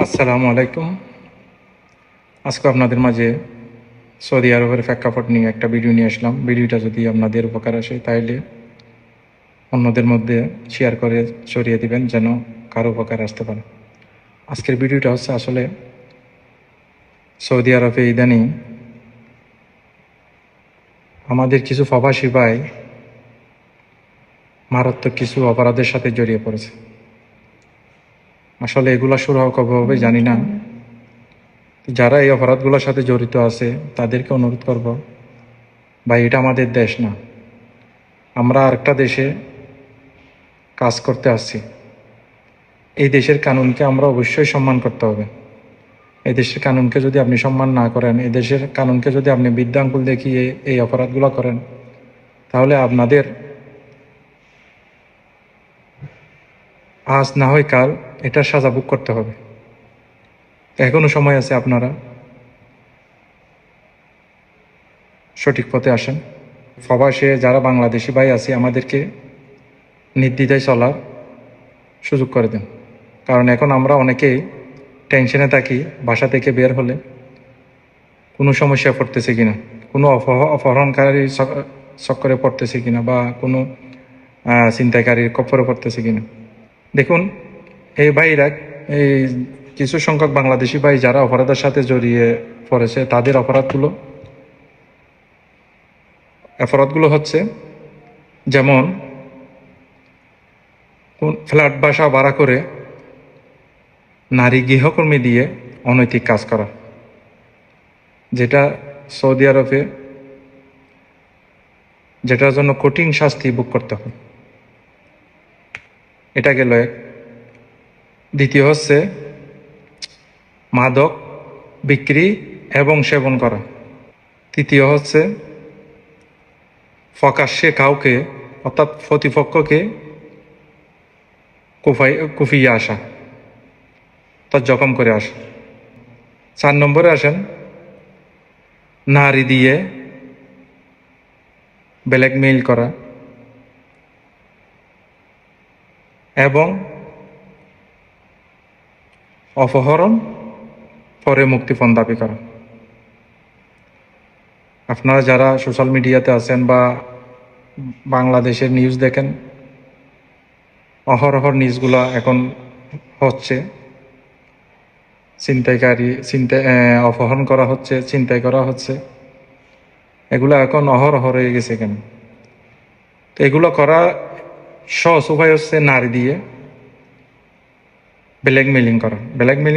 আসসালামু আলাইকুম। আজকে আপনাদের মাঝে সৌদি আরবের প্রেক্ষাপট নিয়ে একটা ভিডিও নিয়ে আসলাম। ভিডিওটা যদি আপনাদের উপকার আসে তাহলে অন্যদের মধ্যে শেয়ার করে ছড়িয়ে দিবেন যেন কারো উপকার আসতে পারে। আজকের ভিডিওটা হচ্ছে আসলে সৌদি আরবে ইদানিং আমাদের কিছু প্রবাসী ভাই মারাত্মক কিছু অপরাধের সাথে জড়িয়ে পড়েছে। আসলে এগুলা শুরু কবে হবে জানি না। যারা এই অপরাধগুলোর সাথে জড়িত আছে তাদেরকে অনুরোধ করব, ভাই এটা আমাদের দেশ না, আমরা আরেকটা দেশে কাজ করতে আসছি। এই দেশের কানুনকে আমরা অবশ্যই সম্মান করতে হবে। এই দেশের কানুনকে যদি আপনি সম্মান না করেন, এই দেশের কানুনকে যদি আপনি বিদ্যাঙ্কুল দেখিয়ে এই অপরাধগুলো করেন, তাহলে আপনাদের আজ না হয় কাল এটার সাজা ভোগ করতে হবে। এখনো সময় আছে, আপনারা সঠিক পথে আসেন। প্রবাসে যারা বাংলাদেশি ভাই আছে আমাদেরকে নির্দ্বিধায় চলার সুযোগ করে দেন। কারণ এখন আমরা অনেকেই টেনশনে থাকি বাসা থেকে বের হলে কোনো সমস্যা পড়তেছে কিনা, কোনো অপহরণকারী চক্করে পড়তেছে কিনা, বা কোনো ছিনতাইকারীর কপরে পড়তেছে কিনা। দেখুন, এই ভাইরা, এই কিছু সংখ্যক বাংলাদেশি ভাই যারা অপরাধের সাথে জড়িয়ে পড়েছে, তাদের অপরাধগুলো হচ্ছে যেমন ফ্ল্যাট বাসা ভাড়া করে নারী গৃহকর্মী দিয়ে অনৈতিক কাজ করা, যেটা সৌদি আরবে যেটার জন্য কঠিন শাস্তি ভোগ করতে হয়। এটা গেল এক। দ্বিতীয় হচ্ছে মাদক বিক্রি এবং সেবন করা। তৃতীয় হচ্ছে প্রকাশ্যে কাউকে, অর্থাৎ প্রতিপক্ষকে কুফিয়ে আসা, তার জখম করে আসা। 4 নম্বরে আসেন নারী দিয়ে ব্ল্যাকমেইল করা এবং অপহরণ পরে মুক্তিপণ দাবি করা। আপনারা যারা সোশ্যাল মিডিয়াতে আছেন বা বাংলাদেশের নিউজ দেখেন, অহরহর নিউজগুলো এখন হচ্ছে অপহরণ করা হচ্ছে, ছিনতাই করা হচ্ছে। এগুলো এখন অহরহ হয়ে গেছে কেন? তো এগুলো করা সহজ উপায় হচ্ছে নারী দিয়ে ব্ল্যাকমেইলিং করা।